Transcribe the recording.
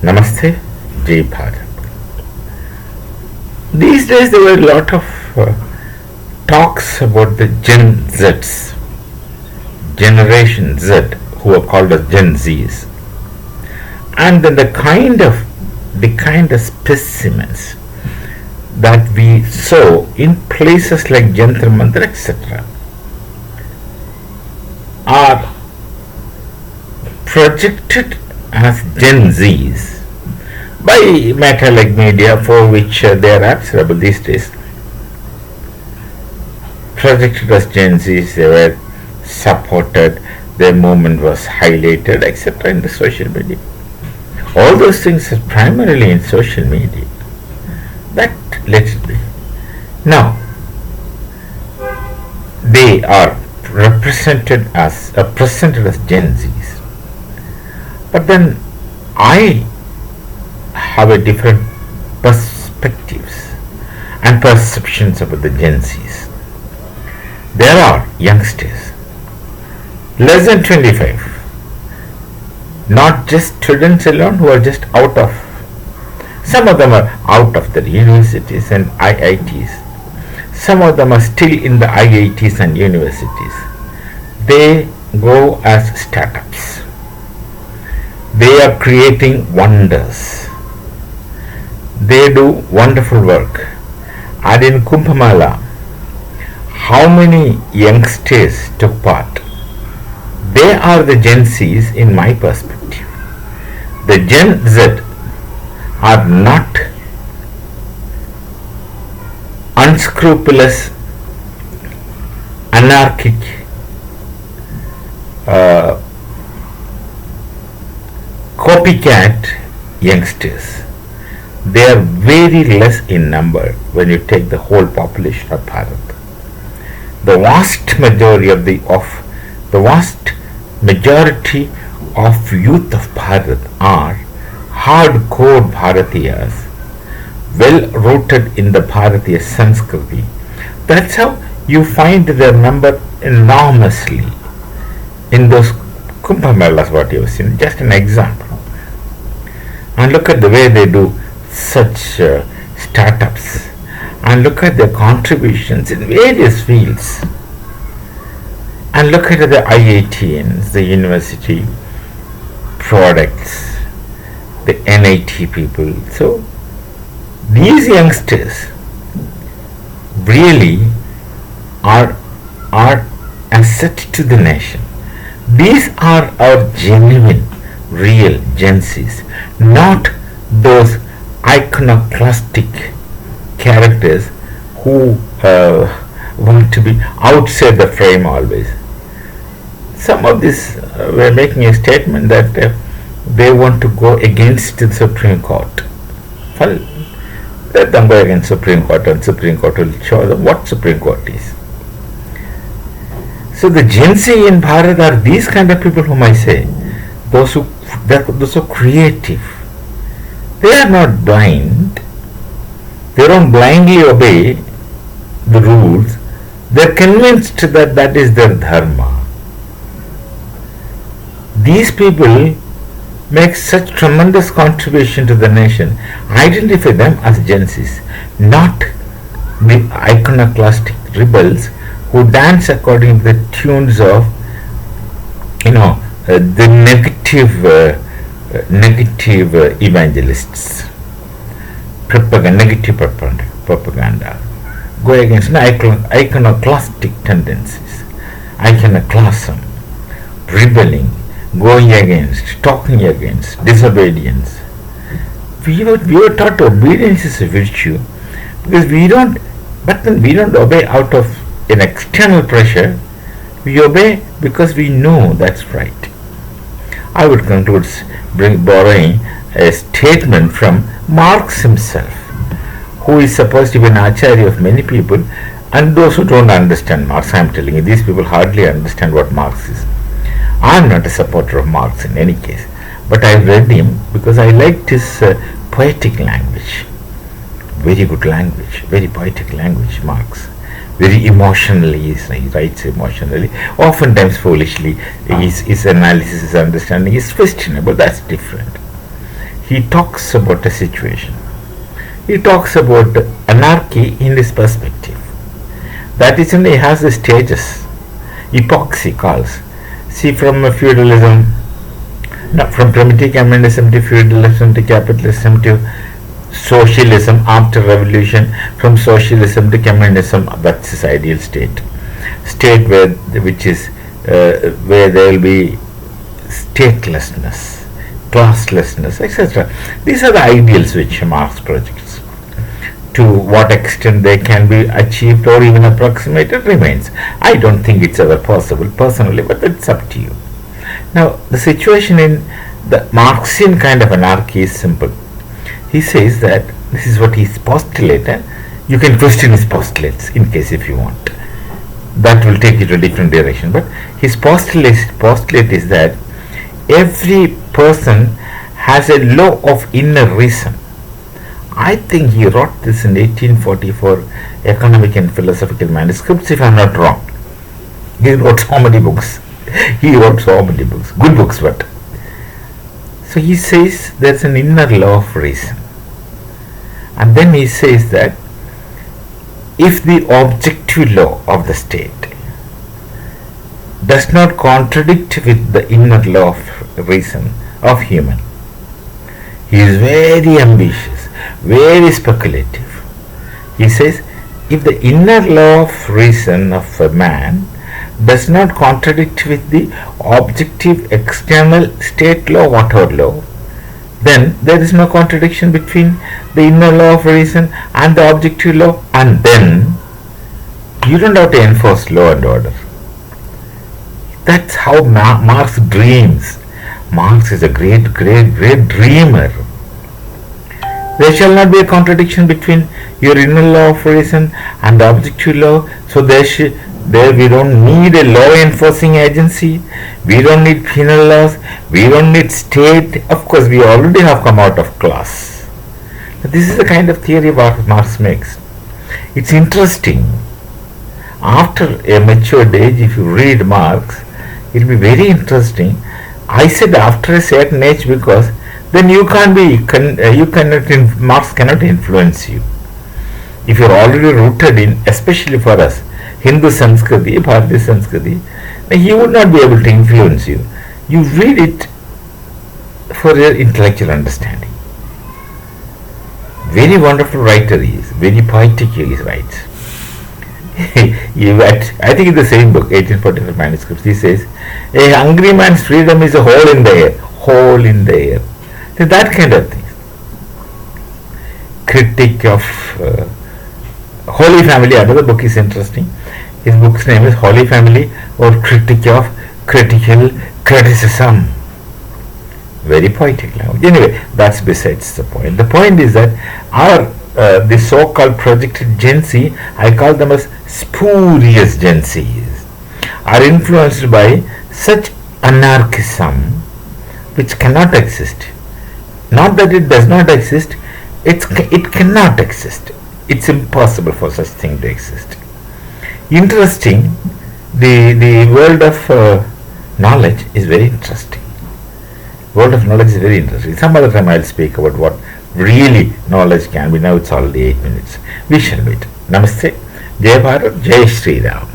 Namaste, Jai Bharat. These days there were a lot of talks about the Gen Zs, Generation Z, who are called as Gen Zees, and then the kind of specimens that we saw in places like Jantar Mantar, etc., are projected as Gen Zs by matter like media, for which they are answerable these days. Projected as Gen Zs, they were supported, their movement was highlighted, etc., in the social media. All those things are primarily in social media. That let it be. Now, they are presented as Gen Zs. But then I have a different perspectives and perceptions about the Gen Zs. There are youngsters, less than 25, not just students alone who are just out of, some of them are out of the universities and IITs. Some of them are still in the IITs and universities. They go as startups. They are creating wonders. They do wonderful work. And in Kumbh Mela, how many youngsters took part? They are the Gen Zs in my perspective. The Gen Z are not unscrupulous, anarchic, copycat youngsters. They are very less in number when you take the whole population of Bharat. The vast majority of youth of Bharat are hardcore Bharatiyas, well rooted in the Bharatiya Sanskriti. That's how you find their number enormously in those Kumbh Melas, what you have seen. Just an example. And look at the way they do such startups, and look at their contributions in various fields, and look at the IITians, the university products, the NIT people. So these youngsters really are asset to the nation. These are our genuine, real Gen Zs, not those iconoclastic characters who want to be outside the frame always. Some of these were making a statement that they want to go against the Supreme Court. Well, let them go against Supreme Court, and Supreme Court will show them what Supreme Court is. So the Gen Z in Bharat are these kind of people whom I say, those who are creative. They are not blind. They don't blindly obey the rules. They are convinced that that is their dharma. These people make such tremendous contribution to the nation. Identify them as Gen Zs, not the iconoclastic rebels who dance according to the tunes of, the negative evangelists, negative propaganda, go against iconoclastic tendencies, iconoclasm, rebelling, going against, talking against, disobedience. We were taught obedience is a virtue, because we don't obey out of an external pressure. We obey because we know that's right. I would conclude borrowing a statement from Marx himself, who is supposed to be an acharya of many people, and those who don't understand Marx, I am telling you, these people hardly understand what Marx is. I am not a supporter of Marx in any case, but I read him because I liked his poetic language. Very good language, very poetic language, Marx. Very emotionally, he writes emotionally, oftentimes foolishly. His analysis, his understanding is questionable, that's different. he talks about a situation. He talks about anarchy in his perspective. That is when he has the stages. Epochs he calls. See, from feudalism, no, from primitive communism to feudalism to capitalism to socialism after revolution, from socialism to communism, that's his ideal state. State where there will be statelessness, classlessness, etc. These are the ideals which Marx projects. To what extent they can be achieved or even approximated remains. I don't think it's ever possible personally, but it's up to you. Now, the situation in the Marxian kind of anarchy is simple. He says that this is what he's postulated. You can question his postulates in case if you want. That will take you to a different direction. But his postulate is that every person has a law of inner reason. I think he wrote this in 1844 economic and philosophical manuscripts, if I'm not wrong. He wrote so many books. Good books, but. So he says there's an inner law of reason. And then he says that if the objective law of the state does not contradict with the inner law of reason of human, he is very ambitious, very speculative. He says if the inner law of reason of a man does not contradict with the objective external state law, whatever law, then there is no contradiction between the inner law of reason and the objective law, and then you don't have to enforce law and order. That's how Marx dreams. Marx is a great dreamer. There shall not be a contradiction between your inner law of reason and the objective law. So there we don't need a law enforcing agency. We don't need penal laws. We don't need state. Of course, we already have come out of class. This is the kind of theory Marx makes. It's interesting. After a matured age, if you read Marx, it will be very interesting. I said after a certain age because then you can't be, Marx cannot influence you. If you are already rooted in, especially for us, Hindu Sanskriti, Bharati Sanskriti, he would not be able to influence you. You read it for your intellectual understanding. Very wonderful writer he is, very poetic he writes. I think in the same book, 1845 manuscripts, he says, a hungry man's freedom is a hole in the air. Hole in the air. So that kind of thing. Critic of Holy Family, another book is interesting. His book's name is Holy Family or Critic of Critical Criticism. Very poetic language. Anyway, that's besides the point. The point is that our the so-called projected Gen Z, I call them as spurious Gen Zs, are influenced by such anarchism which cannot exist. Not that it does not exist, it cannot exist. It's impossible for such thing to exist. Interesting, the world of knowledge is very interesting. World of knowledge is very interesting. Some other time I'll speak about what really knowledge can be. Now it's already 8 minutes. We shall meet. Namaste. Jai Bharat, Jai Shri Ram.